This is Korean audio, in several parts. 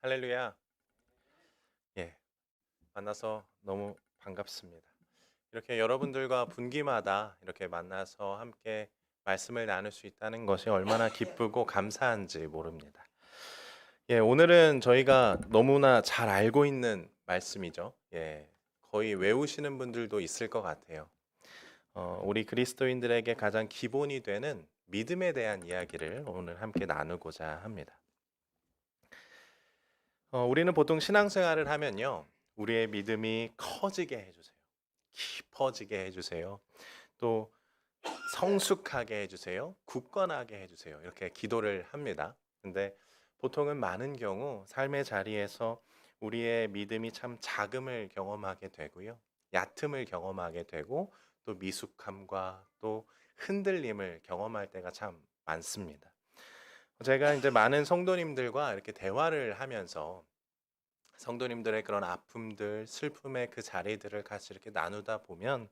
할렐루야. 예, 만나서 너무 반갑습니다. 이렇게 여러분들과 분기마다 이렇게 만나서 함께 말씀을 나눌 수 있다는 것이 얼마나 기쁘고 감사한지 모릅니다. 예, 오늘은 저희가 너무나 잘 알고 있는 말씀이죠. 예, 거의 외우시는 분들도 있을 것 같아요. 우리 그리스도인들에게 가장 기본이 되는 믿음에 대한 이야기를 오늘 함께 나누고자 합니다. 우리는 보통 신앙생활을 하면요. 우리의 믿음이 커지게 해주세요. 깊어지게 해주세요. 또 성숙하게 해주세요. 굳건하게 해주세요. 이렇게 기도를 합니다. 근데 보통은 많은 경우 삶의 자리에서 우리의 믿음이 참 작음을 경험하게 되고요. 얕음을 경험하게 되고 또 미숙함과 또 흔들림을 경험할 때가 참 많습니다. 제가 이제 많은 성도님들과 이렇게 대화를 하면서 성도님들의 그런 아픔들, 슬픔의 그 자리들을 같이 이렇게 나누다 보면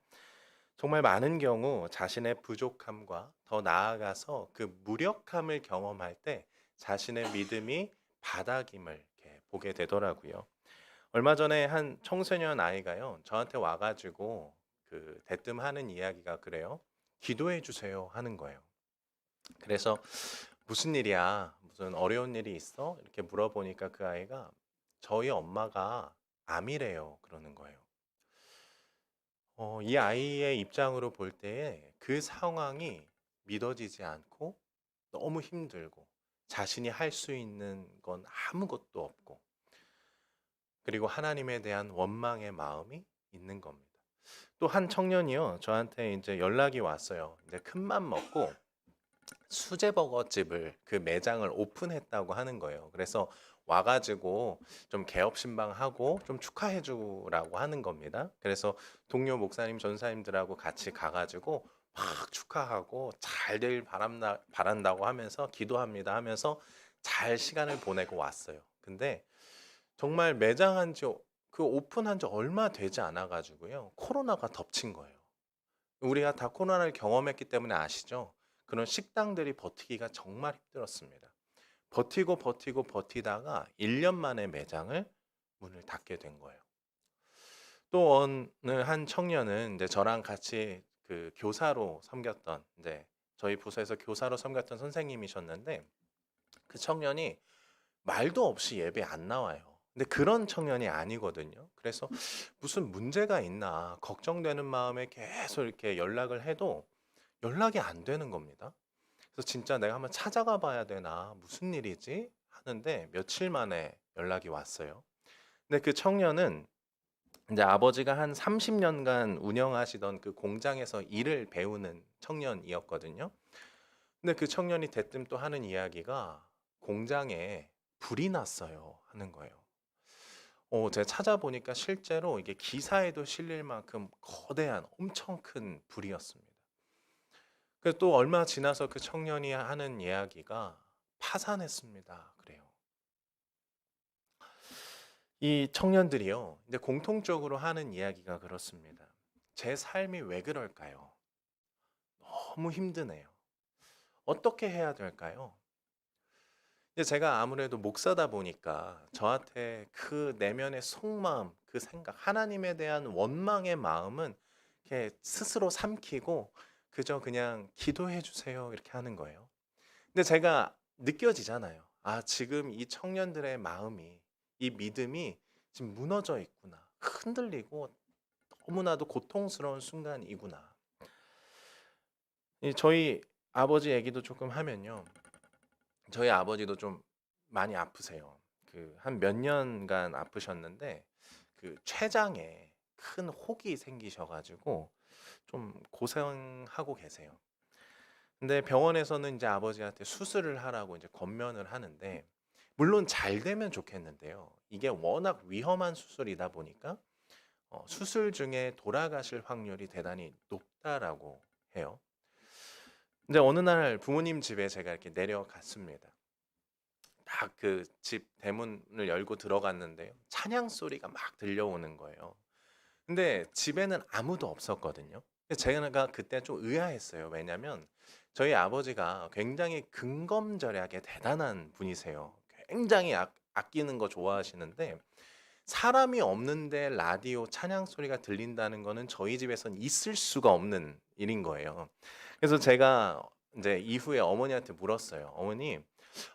정말 많은 경우 자신의 부족함과 더 나아가서 그 무력함을 경험할 때 자신의 믿음이 바닥임을 이렇게 보게 되더라고요. 얼마 전에 한 청소년 아이가요, 저한테 와가지고 그 대뜸하는 이야기가 그래요. 기도해 주세요 하는 거예요. 그래서 무슨 일이야? 무슨 어려운 일이 있어? 이렇게 물어보니까 그 아이가 저희 엄마가 암이래요. 그러는 거예요. 이 아이의 입장으로 볼 때에 그 상황이 믿어지지 않고 너무 힘들고 자신이 할 수 있는 건 아무것도 없고 그리고 하나님에 대한 원망의 마음이 있는 겁니다. 또 한 청년이요. 저한테 이제 연락이 왔어요. 이제 큰맘 먹고 수제버거집을 그 매장을 오픈했다고 하는 거예요. 그래서 와가지고 좀 개업 신방하고 좀 축하해 주라고 하는 겁니다. 그래서 동료 목사님 전사님들하고 같이 가가지고 막 축하하고 잘 될 바란다고 하면서 기도합니다 하면서 잘 시간을 보내고 왔어요. 근데 정말 매장 그 오픈한 지 얼마 되지 않아 가지고요. 코로나가 덮친 거예요. 우리가 다 코로나를 경험했기 때문에 아시죠? 그런 식당들이 버티기가 정말 힘들었습니다. 버티고 버티고 버티다가 1년 만에 매장을 문을 닫게 된 거예요. 또 어느 한 청년은 이제 저랑 같이 그 교사로 섬겼던 이제 저희 부서에서 교사로 섬겼던 선생님이셨는데 그 청년이 말도 없이 예배 안 나와요. 근데 그런 청년이 아니거든요. 그래서 무슨 문제가 있나 걱정되는 마음에 계속 이렇게 연락을 해도 연락이 안 되는 겁니다. 그래서 진짜 내가 한번 찾아가 봐야 되나 무슨 일이지 하는데 며칠 만에 연락이 왔어요. 근데 그 청년은 이제 아버지가 한 30년간 운영하시던 그 공장에서 일을 배우는 청년이었거든요. 근데 그 청년이 대뜸 또 하는 이야기가 공장에 불이 났어요 하는 거예요. 제가 찾아보니까 실제로 이게 기사에도 실릴 만큼 거대한 엄청 큰 불이었습니다. 그래서 또 얼마 지나서 그 청년이 하는 이야기가 파산했습니다. 그래요. 이 청년들이요. 이제 공통적으로 하는 이야기가 그렇습니다. 제 삶이 왜 그럴까요? 너무 힘드네요. 어떻게 해야 될까요? 이제 제가 아무래도 목사다 보니까 저한테 그 내면의 속마음, 그 생각, 하나님에 대한 원망의 마음은 이렇게 스스로 삼키고 그저 그냥 기도해 주세요. 이렇게 하는 거예요. 근데 제가 느껴지잖아요. 아, 지금 이 청년들의 마음이, 이 믿음이 지금 무너져 있구나. 흔들리고 너무나도 고통스러운 순간이구나. 저희 아버지 얘기도 조금 하면요. 저희 아버지도 좀 많이 아프세요. 그 한 몇 년간 아프셨는데 그 췌장에 큰 혹이 생기셔가지고 좀 고생하고 계세요. 근데 병원에서는 이제 아버지한테 수술을 하라고 이제 권면을 하는데 물론 잘 되면 좋겠는데요. 이게 워낙 위험한 수술이다 보니까 수술 중에 돌아가실 확률이 대단히 높다라고 해요. 근데 어느 날 부모님 집에 제가 이렇게 내려갔습니다. 딱 그 집 대문을 열고 들어갔는데요. 찬양 소리가 막 들려오는 거예요. 근데 집에는 아무도 없었거든요. 근데 제가 그때 좀 의아했어요. 왜냐면 저희 아버지가 굉장히 근검절약에 대단한 분이세요. 굉장히 아끼는 거 좋아하시는데 사람이 없는데 라디오 찬양 소리가 들린다는 거는 저희 집에선 있을 수가 없는 일인 거예요. 그래서 제가 이제 이후에 어머니한테 물었어요. 어머니,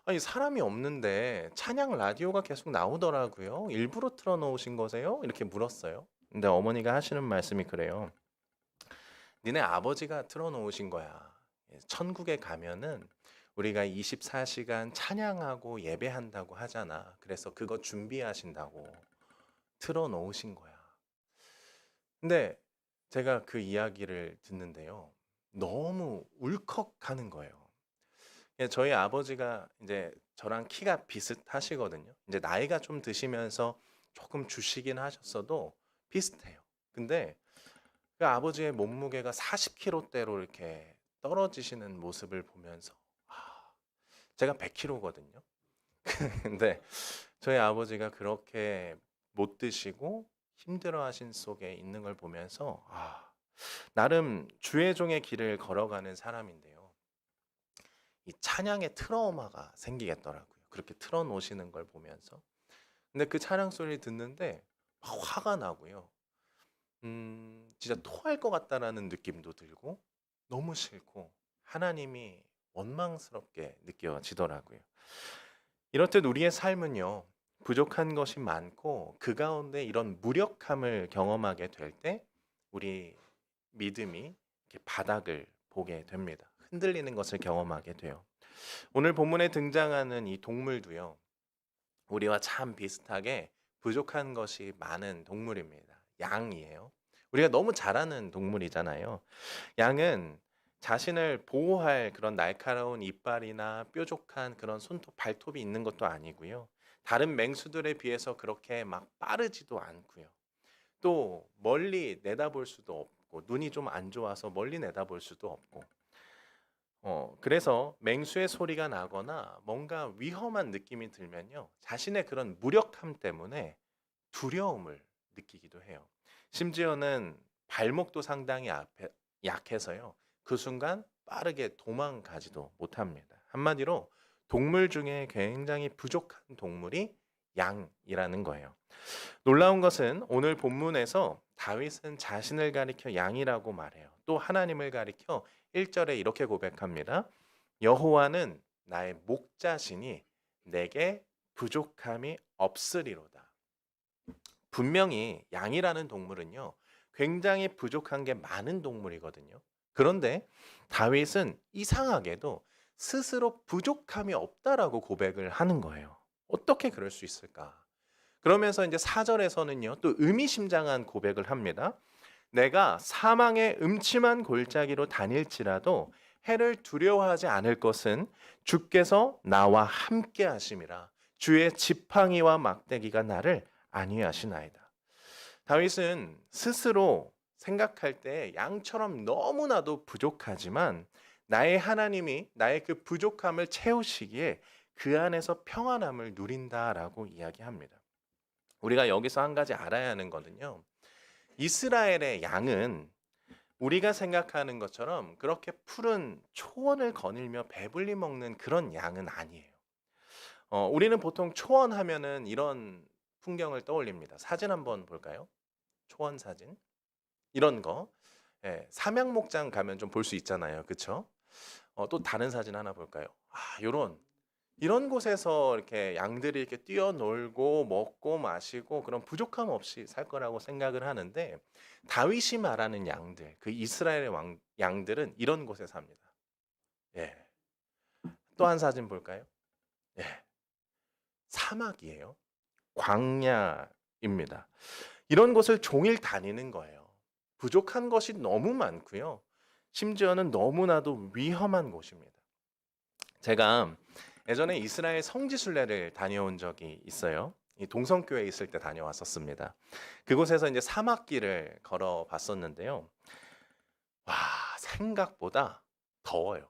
아니 사람이 없는데 찬양 라디오가 계속 나오더라고요. 일부러 틀어놓으신 거세요? 이렇게 물었어요. 근데 어머니가 하시는 말씀이 그래요. 니네 아버지가 틀어놓으신 거야. 천국에 가면은 우리가 24시간 찬양하고 예배한다고 하잖아. 그래서 그거 준비하신다고 틀어놓으신 거야. 근데 제가 그 이야기를 듣는데요. 너무 울컥하는 거예요. 저희 아버지가 이제 저랑 키가 비슷하시거든요. 이제 나이가 좀 드시면서 조금 주시긴 하셨어도 비슷해요. 근데 그 아버지의 몸무게가 40kg대로 이렇게 떨어지시는 모습을 보면서 제가 100kg거든요. 근데 저희 아버지가 그렇게 못 드시고 힘들어하신 속에 있는 걸 보면서 나름 주의 종의 길을 걸어가는 사람인데요. 이 찬양에 트라우마가 생기겠더라고요. 그렇게 틀어놓으시는 걸 보면서. 근데 그 찬양 소리를 듣는데 막 화가 나고요. 진짜 토할 것 같다라는 느낌도 들고 너무 싫고 하나님이 원망스럽게 느껴지더라고요. 이렇듯 우리의 삶은요. 부족한 것이 많고 그 가운데 이런 무력함을 경험하게 될 때 우리 믿음이 이렇게 바닥을 보게 됩니다. 흔들리는 것을 경험하게 돼요. 오늘 본문에 등장하는 이 동물도요. 우리와 참 비슷하게 부족한 것이 많은 동물입니다. 양이에요. 우리가 너무 잘 아는 동물이잖아요. 양은 자신을 보호할 그런 날카로운 이빨이나 뾰족한 그런 손톱, 발톱이 있는 것도 아니고요. 다른 맹수들에 비해서 그렇게 막 빠르지도 않고요. 또 멀리 내다볼 수도 없고 눈이 좀 안 좋아서 멀리 내다볼 수도 없고 그래서 맹수의 소리가 나거나 뭔가 위험한 느낌이 들면요. 자신의 그런 무력함 때문에 두려움을 느끼기도 해요. 심지어는 발목도 상당히 약해서요. 그 순간 빠르게 도망가지도 못합니다. 한마디로 동물 중에 굉장히 부족한 동물이 양이라는 거예요. 놀라운 것은 오늘 본문에서 다윗은 자신을 가리켜 양이라고 말해요. 또 하나님을 가리켜 1절에 이렇게 고백합니다. 여호와는 나의 목자시니 내게 부족함이 없으리로다. 분명히 양이라는 동물은요. 굉장히 부족한 게 많은 동물이거든요. 그런데 다윗은 이상하게도 스스로 부족함이 없다라고 고백을 하는 거예요. 어떻게 그럴 수 있을까? 그러면서 이제 4절에서는요. 또 의미심장한 고백을 합니다. 내가 사망의 음침한 골짜기로 다닐지라도 해를 두려워하지 않을 것은 주께서 나와 함께 하심이라. 주의 지팡이와 막대기가 나를 안위하시나이다. 다윗은 스스로 생각할 때 양처럼 너무나도 부족하지만 나의 하나님이 나의 그 부족함을 채우시기에 그 안에서 평안함을 누린다라고 이야기합니다. 우리가 여기서 한 가지 알아야 하는 거는요. 이스라엘의 양은 우리가 생각하는 것처럼 그렇게 푸른 초원을 거닐며 배불리 먹는 그런 양은 아니에요. 우리는 보통 초원 하면은 이런 풍경을 떠올립니다. 사진 한번 볼까요? 초원 사진. 이런 거. 예, 삼양목장 가면 좀 볼 수 있잖아요. 그쵸? 또 다른 사진 하나 볼까요? 이런 곳에서 이렇게 양들이 이렇게 뛰어놀고 먹고 마시고 그런 부족함 없이 살 거라고 생각을 하는데 다윗이 말하는 양들, 그 이스라엘의 양들은 이런 곳에 삽니다. 예. 또 한 사진 볼까요? 예. 사막이에요. 광야입니다. 이런 곳을 종일 다니는 거예요. 부족한 것이 너무 많고요. 심지어는 너무나도 위험한 곳입니다. 제가 예전에 이스라엘 성지순례를 다녀온 적이 있어요. 이 동성교회에 있을 때 다녀왔었습니다. 그곳에서 이제 사막길을 걸어봤었는데요. 와, 생각보다 더워요.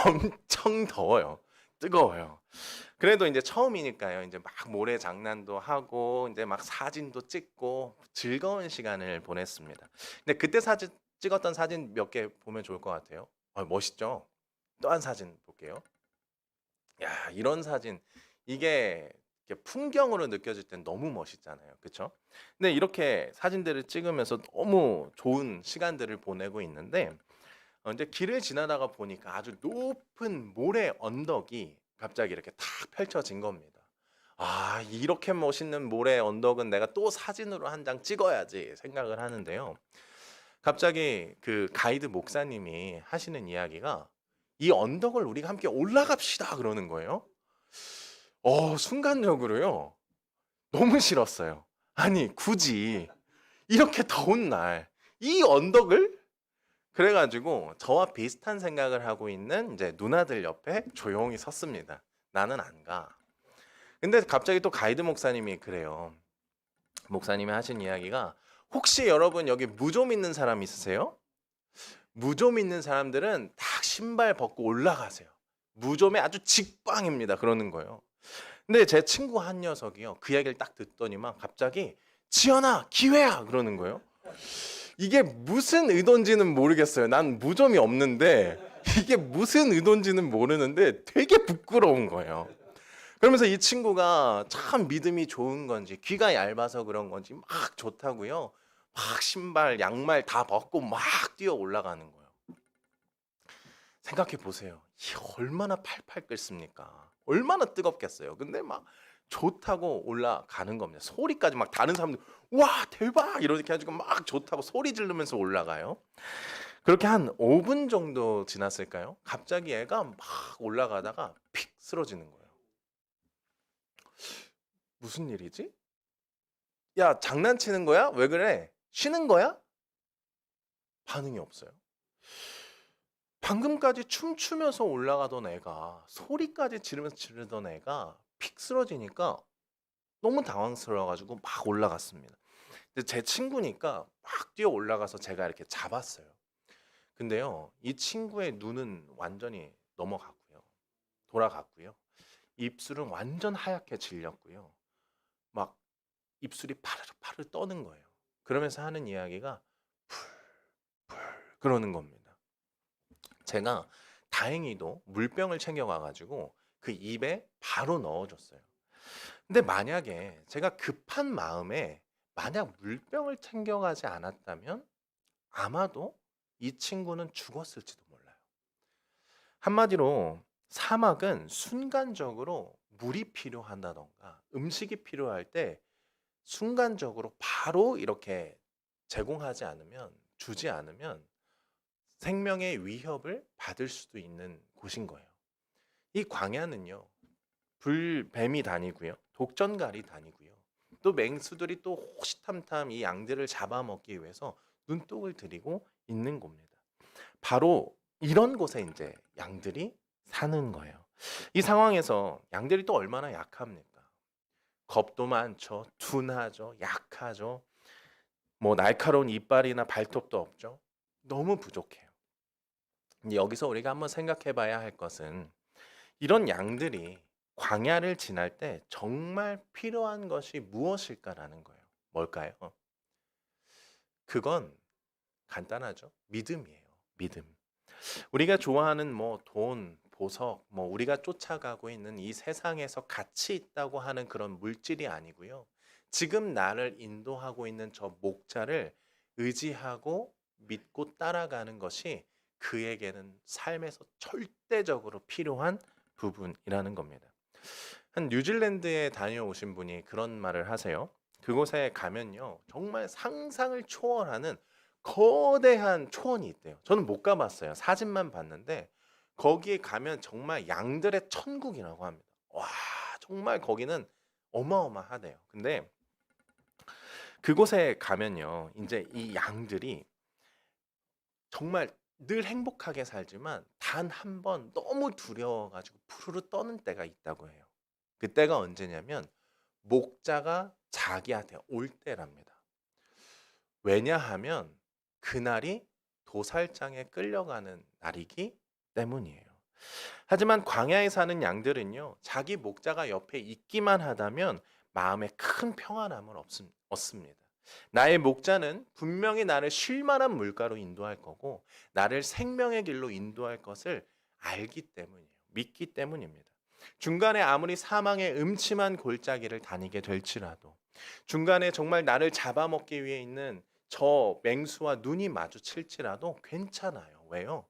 엄청 더워요. 뜨거워요. 그래도 이제 처음이니까요. 이제 막 모래 장난도 하고 이제 막 사진도 찍고 즐거운 시간을 보냈습니다. 근데 그때 찍었던 사진 몇 개 보면 좋을 것 같아요. 멋있죠? 또 한 사진 볼게요. 야, 이런 사진. 이게 이렇게 풍경으로 느껴질 땐 너무 멋있잖아요. 그쵸? 근데 이렇게 사진들을 찍으면서 너무 좋은 시간들을 보내고 있는데 이제 길을 지나다가 보니까 아주 높은 모래 언덕이 갑자기 이렇게 탁 펼쳐진 겁니다. 아, 이렇게 멋있는 모래 언덕은 내가 또 사진으로 한 장 찍어야지 생각을 하는데요. 갑자기 그 가이드 목사님이 하시는 이야기가 이 언덕을 우리가 함께 올라갑시다 그러는 거예요. 순간적으로요. 너무 싫었어요. 아니, 굳이 이렇게 더운 날 이 언덕을 그래가지고 저와 비슷한 생각을 하고 있는 이제 누나들 옆에 조용히 섰습니다. 나는 안 가. 근데 갑자기 또 가이드 목사님이 그래요. 목사님이 하신 이야기가 혹시 여러분 여기 무좀 있는 사람 있으세요? 무좀 있는 사람들은 딱 신발 벗고 올라가세요. 무좀의 아주 직방입니다. 그러는 거예요. 근데 제 친구 한 녀석이요. 그 이야기를 딱 듣더니만 갑자기 지연아 기회야 그러는 거예요. 이게 무슨 의도인지는 모르겠어요. 난 무좀이 없는데 이게 무슨 의도인지는 모르는데 되게 부끄러운 거예요. 그러면서 이 친구가 참 믿음이 좋은 건지 귀가 얇아서 그런 건지 막 좋다고요. 막 신발, 양말 다 벗고 막 뛰어 올라가는 거예요. 생각해 보세요. 이게 얼마나 팔팔 끓습니까? 얼마나 뜨겁겠어요. 근데 막 좋다고 올라가는 겁니다. 소리까지 막 다른 사람들 와 대박 이렇게 해가지고 막 좋다고 소리 지르면서 올라가요. 그렇게 한 5분 정도 지났을까요? 갑자기 애가 막 올라가다가 픽 쓰러지는 거예요. 무슨 일이지? 야, 장난치는 거야? 왜 그래? 쉬는 거야? 반응이 없어요. 방금까지 춤추면서 올라가던 애가 소리까지 지르면서 지르던 애가 픽 쓰러지니까 너무 당황스러워가지고 막 올라갔습니다. 근데 제 친구니까 막 뛰어 올라가서 제가 이렇게 잡았어요. 근데요, 이 친구의 눈은 완전히 넘어갔고요. 돌아갔고요. 입술은 완전 하얗게 질렸고요. 막 입술이 파르르 파르르 떠는 거예요. 그러면서 하는 이야기가 풀 그러는 겁니다. 제가 다행히도 물병을 챙겨가 가지고 그 입에 바로 넣어줬어요. 근데 만약에 제가 급한 마음에 만약 물병을 챙겨가지 않았다면 아마도 이 친구는 죽었을지도 몰라요. 한마디로 사막은 순간적으로 물이 필요하다던가 음식이 필요할 때 순간적으로 바로 이렇게 제공하지 않으면 주지 않으면 생명의 위협을 받을 수도 있는 곳인 거예요. 이 광야는요. 불뱀이 다니고요. 독전갈이 다니고요. 또 맹수들이 또 호시탐탐 이 양들을 잡아먹기 위해서 눈독을 들이고 있는 겁니다. 바로 이런 곳에 이제 양들이 사는 거예요. 이 상황에서 양들이 또 얼마나 약합니까? 겁도 많죠. 둔하죠. 약하죠. 뭐 날카로운 이빨이나 발톱도 없죠. 너무 부족해요. 여기서 우리가 한번 생각해 봐야 할 것은 이런 양들이 광야를 지날 때 정말 필요한 것이 무엇일까라는 거예요. 뭘까요? 그건 간단하죠. 믿음이에요. 믿음. 우리가 좋아하는 뭐 돈, 보석, 뭐 우리가 쫓아가고 있는 이 세상에서 가치 있다고 하는 그런 물질이 아니고요. 지금 나를 인도하고 있는 저 목자를 의지하고 믿고 따라가는 것이 그에게는 삶에서 절대적으로 필요한 부분이라는 겁니다. 한 뉴질랜드에 다녀오신 분이 그런 말을 하세요. 그곳에 가면요. 정말 상상을 초월하는 거대한 초원이 있대요. 저는 못 가봤어요. 사진만 봤는데 거기에 가면 정말 양들의 천국이라고 합니다. 와, 정말 거기는 어마어마하대요. 근데 그곳에 가면요. 이제 이 양들이 정말 늘 행복하게 살지만 단 한 번 너무 두려워가지고 푸르르 떠는 때가 있다고 해요. 그때가 언제냐면 목자가 자기한테 올 때랍니다. 왜냐하면 그날이 도살장에 끌려가는 날이기 때문이에요. 하지만 광야에 사는 양들은요, 자기 목자가 옆에 있기만 하다면 마음에 큰 평안함을 얻습니다. 나의 목자는 분명히 나를 쉴만한 물가로 인도할 거고, 나를 생명의 길로 인도할 것을 알기 때문이에요. 믿기 때문입니다. 중간에 아무리 사망의 음침한 골짜기를 다니게 될지라도, 중간에 정말 나를 잡아먹기 위해 있는 저 맹수와 눈이 마주칠지라도 괜찮아요. 왜요?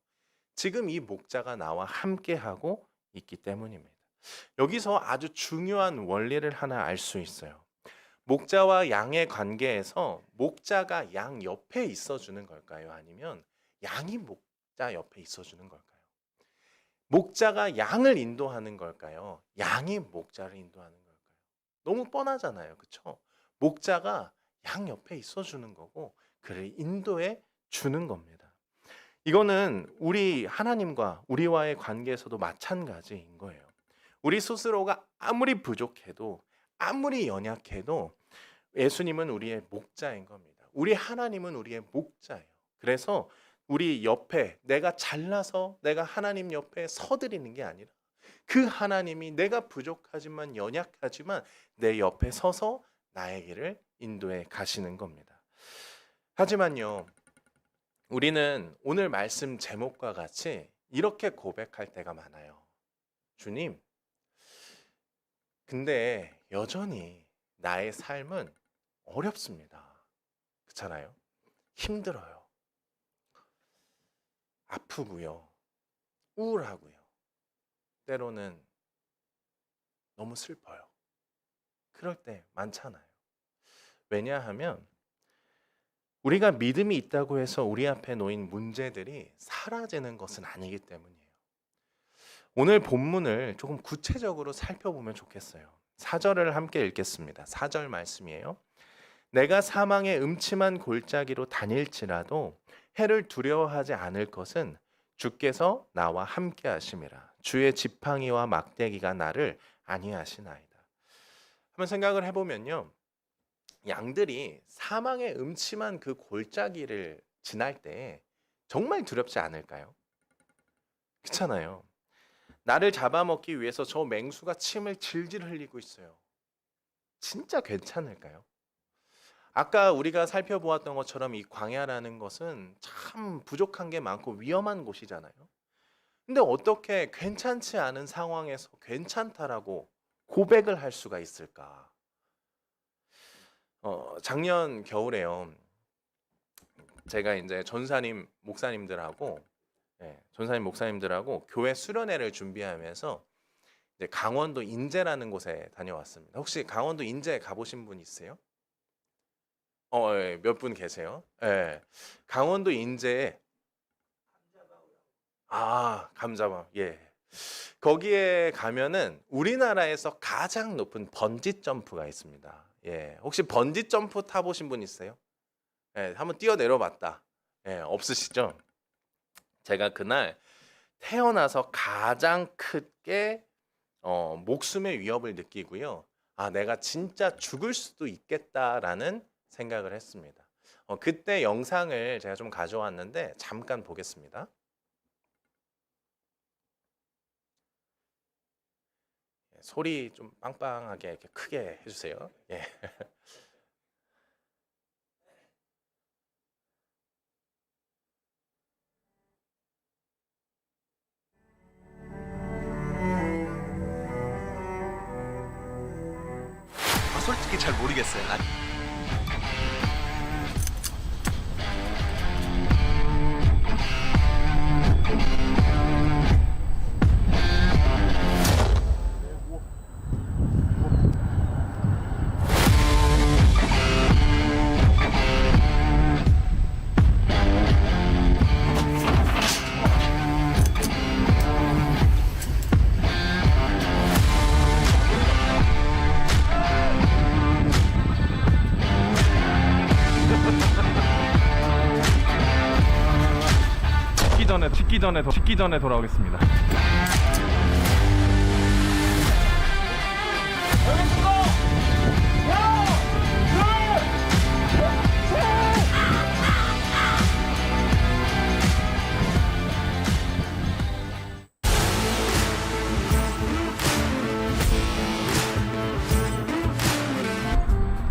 지금 이 목자가 나와 함께하고 있기 때문입니다. 여기서 아주 중요한 원리를 하나 알 수 있어요. 목자와 양의 관계에서 목자가 양 옆에 있어주는 걸까요? 아니면 양이 목자 옆에 있어주는 걸까요? 목자가 양을 인도하는 걸까요? 양이 목자를 인도하는 걸까요? 너무 뻔하잖아요. 그렇죠? 목자가 양 옆에 있어주는 거고 그를 인도해 주는 겁니다. 이거는 우리 하나님과 우리와의 관계에서도 마찬가지인 거예요. 우리 스스로가 아무리 부족해도 아무리 연약해도 예수님은 우리의 목자인 겁니다. 우리 하나님은 우리의 목자예요. 그래서 우리 옆에 내가 잘나서 내가 하나님 옆에 서드리는 게 아니라 그 하나님이 내가 부족하지만 연약하지만 내 옆에 서서 나의 길을 인도해 가시는 겁니다. 하지만요, 우리는 오늘 말씀 제목과 같이 이렇게 고백할 때가 많아요. 주님, 근데 여전히 나의 삶은 어렵습니다. 그렇잖아요? 힘들어요. 아프고요. 우울하고요. 때로는 너무 슬퍼요. 그럴 때 많잖아요. 왜냐하면 우리가 믿음이 있다고 해서 우리 앞에 놓인 문제들이 사라지는 것은 아니기 때문이에요. 오늘 본문을 조금 구체적으로 살펴보면 좋겠어요. 4절을 함께 읽겠습니다. 4절 말씀이에요. 내가 사망의 음침한 골짜기로 다닐지라도 해를 두려워하지 않을 것은 주께서 나와 함께 하심이라. 주의 지팡이와 막대기가 나를 안위하시나이다. 한번 생각을 해보면요, 양들이 사망의 음침한 그 골짜기를 지날 때 정말 두렵지 않을까요? 그렇잖아요. 나를 잡아먹기 위해서 저 맹수가 침을 질질 흘리고 있어요. 진짜 괜찮을까요? 아까 우리가 살펴보았던 것처럼 이 광야라는 것은 참 부족한 게 많고 위험한 곳이잖아요. 근데 어떻게 괜찮지 않은 상황에서 괜찮다라고 고백을 할 수가 있을까? 작년 겨울에요. 제가 이제 전사님 목사님들하고 교회 수련회를 준비하면서 이제 강원도 인제라는 곳에 다녀왔습니다. 혹시 강원도 인제 가보신 분 있어요? 몇 분 계세요? 예. 강원도 인제에 감자밤. 예. 거기에 가면은 우리나라에서 가장 높은 번지 점프가 있습니다. 예. 혹시 번지 점프 타보신 분 있어요? 예, 한번 뛰어내려 봤다. 예, 없으시죠? 제가 그날 태어나서 가장 크게 목숨의 위협을 느끼고요. 내가 진짜 죽을 수도 있겠다라는 생각을 했습니다. 그때 영상을 제가 좀 가져왔는데 잠깐 보겠습니다. 소리 좀 빵빵하게 이렇게 크게 해주세요. 예. 솔직히 잘 모르겠어요. 식기 전에 돌아오겠습니다.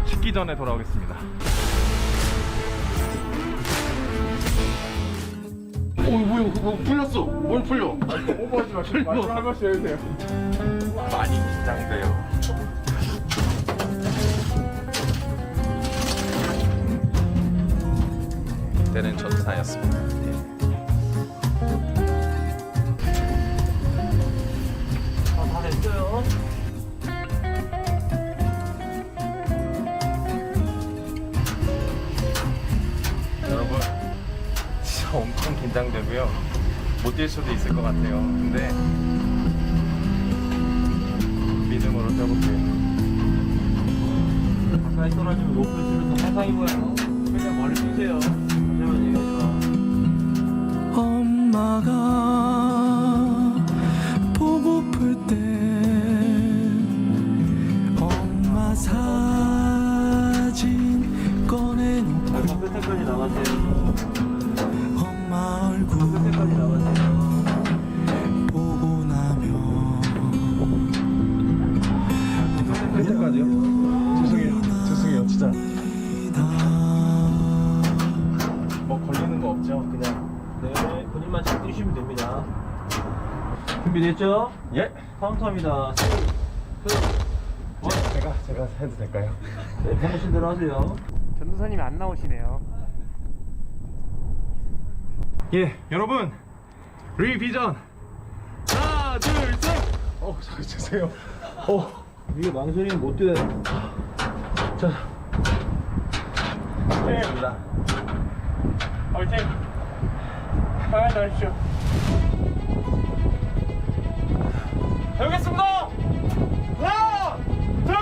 식기 전에 돌아오겠습니다. 뭐야, 풀렸어. 뭘 풀려? 오버하지 마시고 말씀 한 번씩 해주세요. 많이 긴장돼요. 그때는 전사였습니다. 다 됐어요. 여러분, 진짜 엄청 긴장되고요. 못 뛸 수도 있을 것 같아요. 근데 믿음으로 뛰어볼게요. 가까이 떨어지면 높을수록 더 상상이 보여요. 그냥 머리 쏘세요. 잠시만 얘기하지 마. 엄마가 보고플 때 엄마 사진 꺼내놓고 자, 끝에까지 나가세요. 엄마 얼굴 끝에까지 나가세요. 보고 나면 끝까지요? 죄송해요, 진짜. 뭐 걸리는 거 없죠? 그냥. 네, 본인만 잘 뛰시면 됩니다. 준비됐죠? 예? 카운터입니다. 제가 해도 될까요? 네, 편하신 대로 하세요. 전도사님이 안 나오시네요. 예, 여러분, 리비전. 하나, 둘, 셋. 죄송해요. 이게 망설이면 못 뛰어요. 알겠습니다. 화이팅! 편하게 하십시오. 해보겠습니다! 하나, 둘,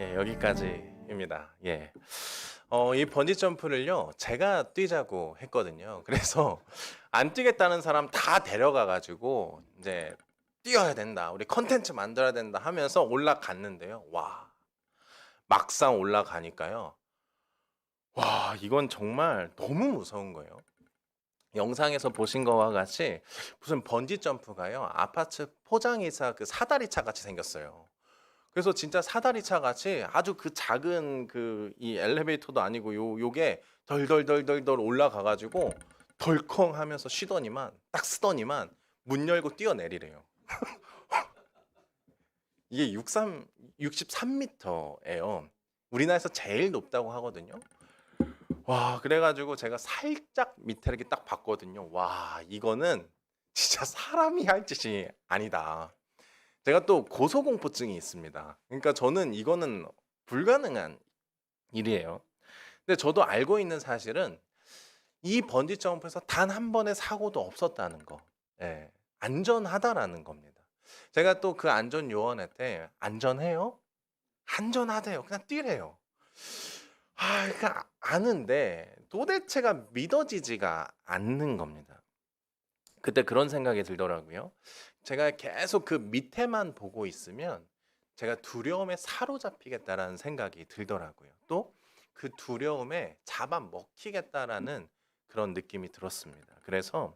예, 여기까지입니다. 예. 이 번지 점프를요, 제가 뛰자고 했거든요. 그래서 안 뛰겠다는 사람 다 데려가 가지고 이제 뛰어야 된다. 우리 컨텐츠 만들어야 된다 하면서 올라갔는데요. 와. 막상 올라가니까요. 와, 이건 정말 너무 무서운 거예요. 영상에서 보신 거와 같이 무슨 번지 점프가요. 아파트 포장이사 그 사다리차 같이 생겼어요. 그래서 진짜 사다리차 같이 아주 그 작은 그 이 엘리베이터도 아니고 요게 덜덜덜덜덜 올라가 가지고 덜컹 하면서 쉬더니만 딱 쓰더니만 문 열고 뛰어내리래요. 이게 63m예요. 우리나라에서 제일 높다고 하거든요. 와, 그래가지고 제가 살짝 밑에 이렇게 딱 봤거든요. 와, 이거는 진짜 사람이 할 짓이 아니다. 제가 또 고소공포증이 있습니다. 그러니까 저는 이거는 불가능한 일이에요. 근데 저도 알고 있는 사실은 이 번지 점프에서 단 한 번의 사고도 없었다는 거. 예, 안전하다라는 겁니다. 제가 또 그 안전 요원한테 안전해요? 안전하대요. 그냥 뛰래요. 그러니까 아는데 도대체가 믿어지지가 않는 겁니다. 그때 그런 생각이 들더라고요. 제가 계속 그 밑에만 보고 있으면 제가 두려움에 사로잡히겠다라는 생각이 들더라고요. 또 그 두려움에 잡아먹히겠다라는 그런 느낌이 들었습니다. 그래서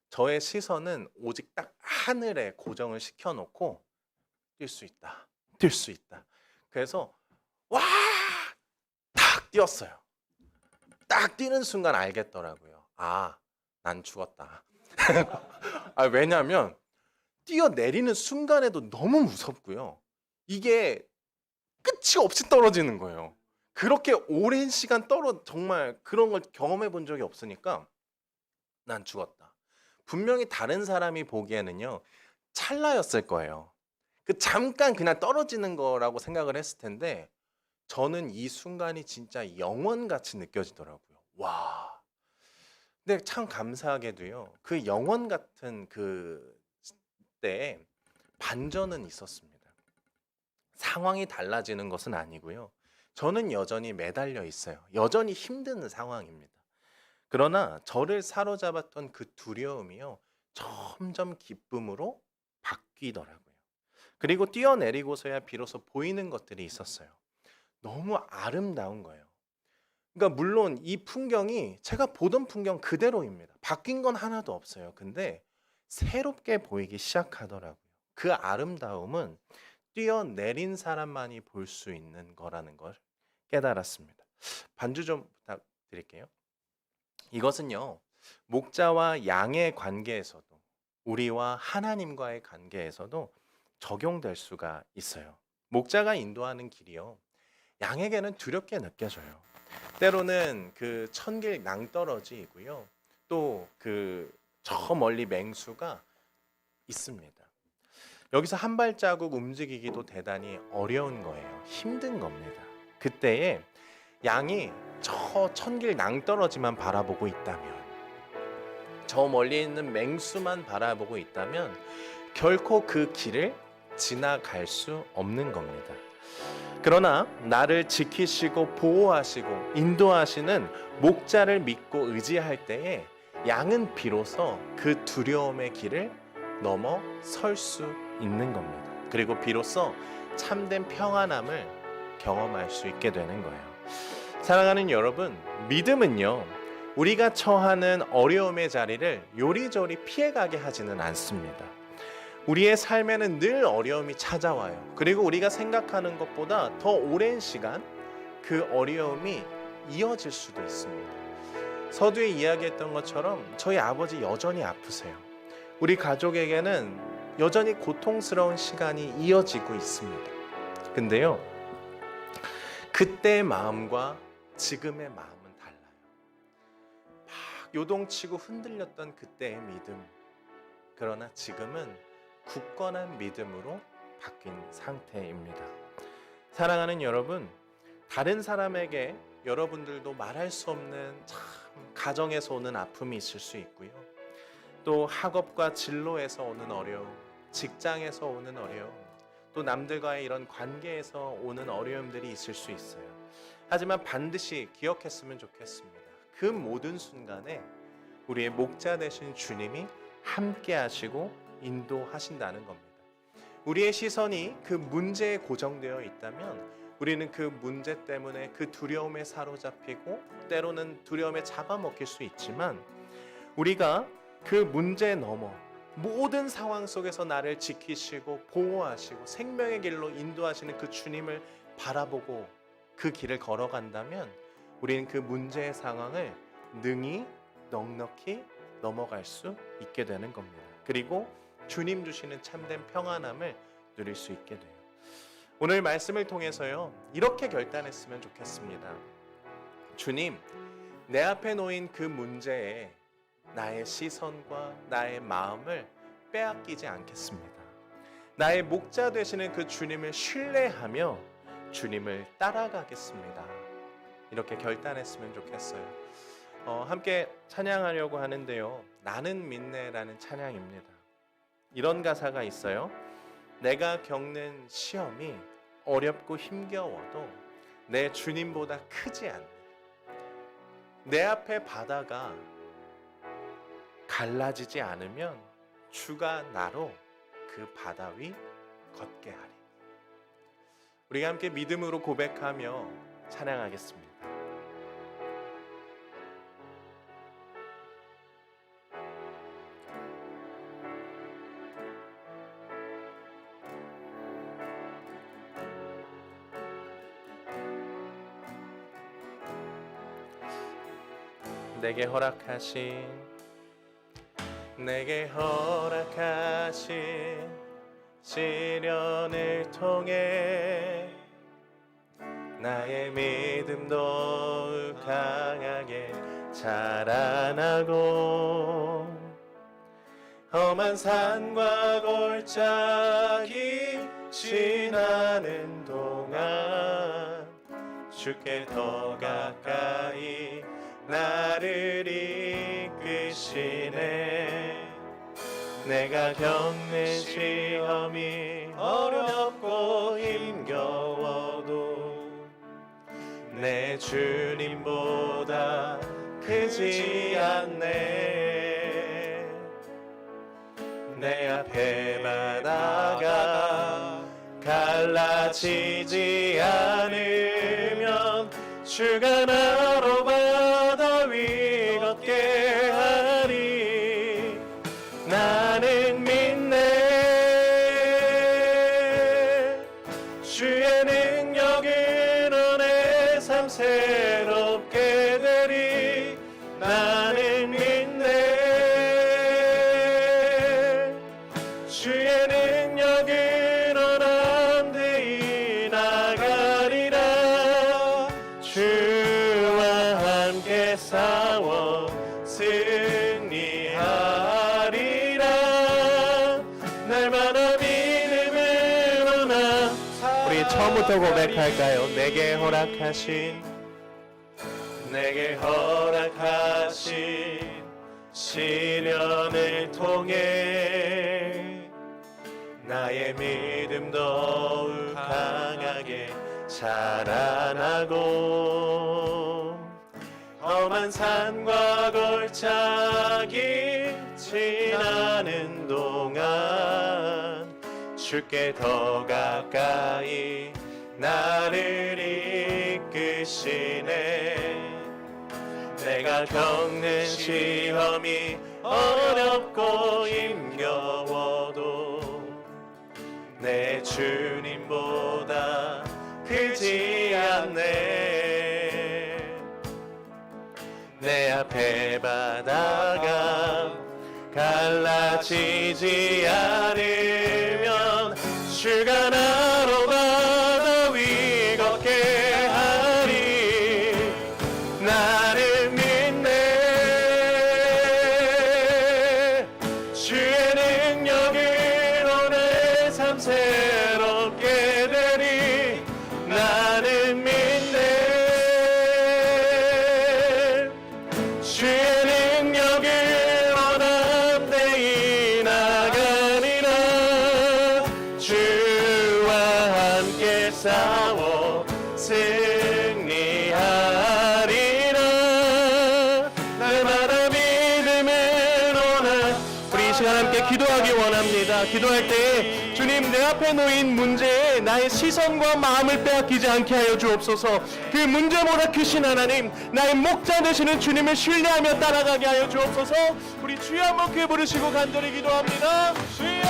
저의 시선은 오직 딱 하늘에 고정을 시켜놓고 뛸 수 있다. 뛸 수 있다. 그래서 와! 딱 뛰었어요. 딱 뛰는 순간 알겠더라고요. 아, 난 죽었다. 왜냐하면 뛰어내리는 순간에도 너무 무섭고요. 이게 끝이 없이 떨어지는 거예요. 그렇게 오랜 시간 정말 그런 걸 경험해 본 적이 없으니까 난 죽었다. 분명히 다른 사람이 보기에는요, 찰나였을 거예요. 그 잠깐 그냥 떨어지는 거라고 생각을 했을 텐데 저는 이 순간이 진짜 영원같이 느껴지더라고요. 와. 근데 참 감사하게도요. 그 영원 같은 그 때에 반전은 있었습니다. 상황이 달라지는 것은 아니고요. 저는 여전히 매달려 있어요. 여전히 힘든 상황입니다. 그러나 저를 사로잡았던 그 두려움이요. 점점 기쁨으로 바뀌더라고요. 그리고 뛰어내리고서야 비로소 보이는 것들이 있었어요. 너무 아름다운 거예요. 그러니까 물론 이 풍경이 제가 보던 풍경 그대로입니다. 바뀐 건 하나도 없어요. 근데 새롭게 보이기 시작하더라고요. 그 아름다움은 뛰어내린 사람만이 볼 수 있는 거라는 걸 깨달았습니다. 반주 좀 부탁드릴게요. 이것은요, 목자와 양의 관계에서도 우리와 하나님과의 관계에서도 적용될 수가 있어요. 목자가 인도하는 길이요, 양에게는 두렵게 느껴져요. 때로는 그 천길 낭떠러지이고요, 또 그 저 멀리 맹수가 있습니다. 여기서 한 발자국 움직이기도 대단히 어려운 거예요. 힘든 겁니다. 그때에 양이 저 천길 낭떠러지만 바라보고 있다면, 저 멀리 있는 맹수만 바라보고 있다면 결코 그 길을 지나갈 수 없는 겁니다. 그러나 나를 지키시고 보호하시고 인도하시는 목자를 믿고 의지할 때에 양은 비로소 그 두려움의 길을 넘어설 수 있는 겁니다. 그리고 비로소 참된 평안함을 경험할 수 있게 되는 거예요. 사랑하는 여러분, 믿음은요, 우리가 처하는 어려움의 자리를 요리조리 피해가게 하지는 않습니다. 우리의 삶에는 늘 어려움이 찾아와요. 그리고 우리가 생각하는 것보다 더 오랜 시간 그 어려움이 이어질 수도 있습니다. 서두에 이야기했던 것처럼 저희 아버지 여전히 아프세요. 우리 가족에게는 여전히 고통스러운 시간이 이어지고 있습니다. 근데요, 그때의 마음과 지금의 마음은 달라요. 막 요동치고 흔들렸던 그때의 믿음, 그러나 지금은 굳건한 믿음으로 바뀐 상태입니다. 사랑하는 여러분, 다른 사람에게 여러분들도 말할 수 없는 참 가정에서 오는 아픔이 있을 수 있고요, 또 학업과 진로에서 오는 어려움, 직장에서 오는 어려움, 또 남들과의 이런 관계에서 오는 어려움들이 있을 수 있어요. 하지만 반드시 기억했으면 좋겠습니다. 그 모든 순간에 우리의 목자 되신 주님이 함께 하시고 인도하신다는 겁니다. 우리의 시선이 그 문제에 고정되어 있다면 우리는 그 문제 때문에 그 두려움에 사로잡히고 때로는 두려움에 잡아먹힐 수 있지만, 우리가 그 문제 넘어 모든 상황 속에서 나를 지키시고 보호하시고 생명의 길로 인도하시는 그 주님을 바라보고 그 길을 걸어간다면 우리는 그 문제의 상황을 능히 넉넉히 넘어갈 수 있게 되는 겁니다. 그리고 주님 주시는 참된 평안함을 누릴 수 있게 돼요. 오늘 말씀을 통해서요, 이렇게 결단했으면 좋겠습니다. 주님, 내 앞에 놓인 그 문제에 나의 시선과 나의 마음을 빼앗기지 않겠습니다. 나의 목자 되시는 그 주님을 신뢰하며 주님을 따라가겠습니다. 이렇게 결단했으면 좋겠어요. 함께 찬양하려고 하는데요, 나는 믿네라는 찬양입니다. 이런 가사가 있어요. 내가 겪는 시험이 어렵고 힘겨워도 내 주님보다 크지 않네. 내 앞에 바다가 갈라지지 않으면 주가 나로 그 바다 위 걷게 하리. 우리가 함께 믿음으로 고백하며 찬양하겠습니다. 내게 허락하신 시련을 통해 나의 믿음 더욱 강하게 자라나고, 험한 산과 골짜기 지나는 동안 주께 더 가까이 나를 이끄시네. 내가 겪는 시험이 어렵고 힘겨워도 내 주님보다 크지 않네. 내 앞에 바다가 갈라지지 않으면 주가 나로 새롭게 하리. 나는 믿네. 주의 능력으로 내 삶 새롭게 되리. 나는 믿네. 주의 능력으로 남대히 나가리라. 주와 함께 싸워 승리하리라. 날마다 믿음으로 나. 우리 처음부터 고백할까요? 내게 허락하신 시련을 통해 나의 믿음 더욱 강하게 자라나고 험한 산과 골짜기 지나는 동안 주께 더 가까이 나를 이끄시네. 내가 겪는 시험이 어렵고 힘겨워도 내 주님보다 크지 않네. 내 앞에 바다가 갈라지지 않으면 주가 나로 바다 위 걷게 하리. 나를 믿네. 주의 능력으로 내 삶 새롭게 되리. 나는 믿네. 주의 능력으로 남대히 나가리라. 주와 함께 싸워 승리하리라. 날마다 믿음으로 나. 우리 이 시간 함께 기도하기 원합니다. 기도할 때 주님, 내 앞에 놓인 문제에 나의 시선과 마음을 빼앗기지 않게 하여 주옵소서. 그 문제보다 크신 하나님, 나의 목자 되시는 주님을 신뢰하며 따라가게 하여 주옵소서. 우리 주여 한번 귀에 부르시고 간절히 기도합니다. 주여,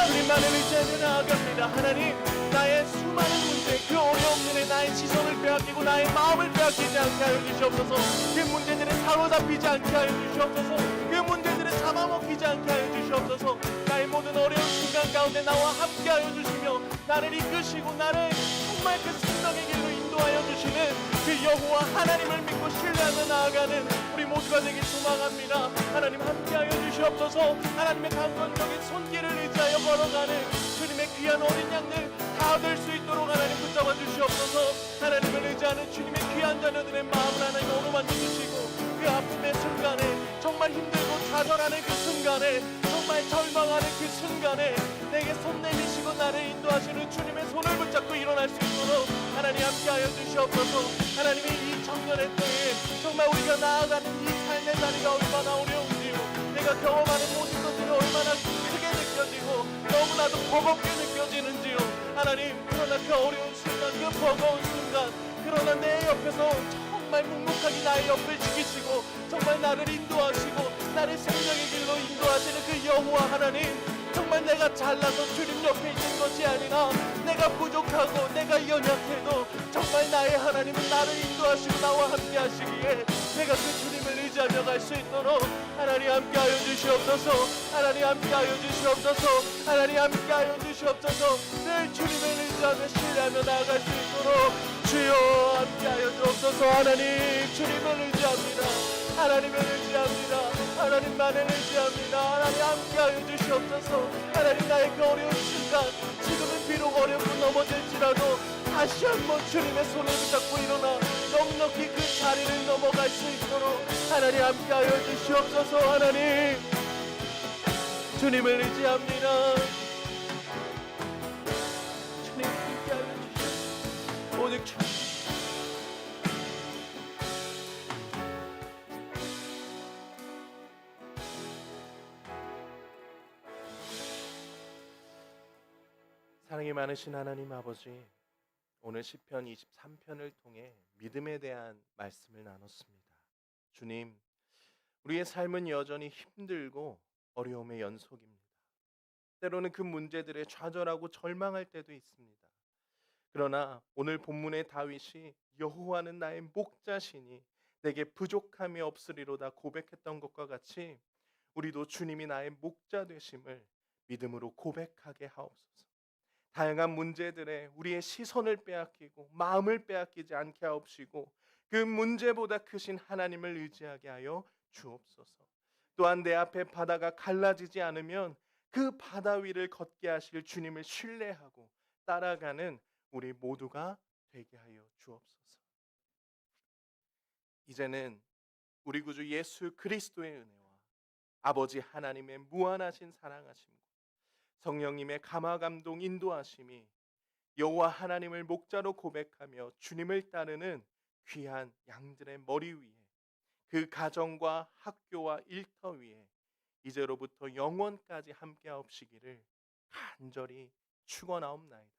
주님만을 의지하며 나아갑니다. 하나님, 나의 수많은 문제, 그 어려운 일에 나의 시선을 빼앗기고 나의 마음을 빼앗기지 않게 하여 주시옵소서. 그 문제들에 사로잡히지 않게 하여 주시옵소서. 그 문제들에 잡아먹히지 않게 하여 주시옵소서. 나의 모든 어려운 순간 가운데 나와 함께 하여 주시며 나를 이끄시고 나를 정말 그 생명의 길로 인도하여 주시는 그 여호와 하나님을 믿고 신뢰하며 나아가는 우리 모두가 되길 소망합니다. 하나님 함께 하여 주시옵소서. 하나님의 강권적인 손길을 의지하여 걸어가는 주님의 귀한 어린 양들 다 될 수 있도록 하나님 붙잡아 주시옵소서. 하나님을 의지하는 주님의 귀한 자녀들의 마음을 하나님 어루만져 주시고 그 아픔의 순간에 정말 힘들고 좌절하는 그 순간에 정말 절망하는 그 순간에 내게 손 내미시고 나를 인도하시는 주님의 손을 붙잡고 일어날 수 있도록 하나님 함께하여 주시옵소서. 하나님이 이 청년의 때에 정말 우리가 나아가는 이 삶의 자리가 얼마나 어려운지요, 내가 경험하는 모든 것들이 얼마나 크게 느껴지고 너무나도 버겁게 느껴지는지요. 하나님, 그러나 그 어려운 순간, 그 버거운 순간, 그러나 내 옆에서 정말 묵묵하게 나의 옆을 지키시고 정말 나를 인도하시고 나를 생명의 길로 인도하시는 그 여호와 하나님, 정말 내가 잘나서 주님 옆에 있는 것이 아니라 내가 부족하고 내가 연약해도 정말 나의 하나님은 나를 인도하시고 나와 함께 하시기에 내가 그 주님을 의지하며 갈 수 있도록 하나님 함께하여 주시옵소서. 하나님 함께하여 주시옵소서. 하나님 함께하여 주시옵소서. 늘 주님을 의지하며 신뢰하며 나아갈 수 있도록 주여 함께하여 주옵소서. 하나님, 주님을 의지합니다. 하나님을 의지합니다. 하나님만을 의지합니다. 하나님 함께하여 주시옵소서. 하나님, 나의 그 어려운 순간, 지금은 비록 어렵고 넘어질지라도 다시 한번 주님의 손을 붙잡고 일어나 넉넉히 그 자리를 넘어갈 수 있도록 하나님 함께하여 주시옵소서. 하나님, 주님을 의지합니다. 주님 함께하여 주시옵소서. 오직 주님, 사랑이 많으신 하나님 아버지, 오늘 시편 23편을 통해 믿음에 대한 말씀을 나눴습니다. 주님, 우리의 삶은 여전히 힘들고 어려움의 연속입니다. 때로는 그 문제들에 좌절하고 절망할 때도 있습니다. 그러나 오늘 본문의 다윗이 여호와는 나의 목자시니 내게 부족함이 없으리로다 고백했던 것과 같이 우리도 주님이 나의 목자 되심을 믿음으로 고백하게 하옵소서. 다양한 문제들에 우리의 시선을 빼앗기고 마음을 빼앗기지 않게 하옵시고 그 문제보다 크신 하나님을 의지하게 하여 주옵소서. 또한 내 앞에 바다가 갈라지지 않으면 그 바다 위를 걷게 하실 주님을 신뢰하고 따라가는 우리 모두가 되게 하여 주옵소서. 이제는 우리 구주 예수 그리스도의 은혜와 아버지 하나님의 무한하신 사랑하심과 성령님의 감화감동 인도하심이 여호와 하나님을 목자로 고백하며 주님을 따르는 귀한 양들의 머리 위에 그 가정과 학교와 일터 위에 이제로부터 영원까지 함께하옵시기를 간절히 축원하옵나이다.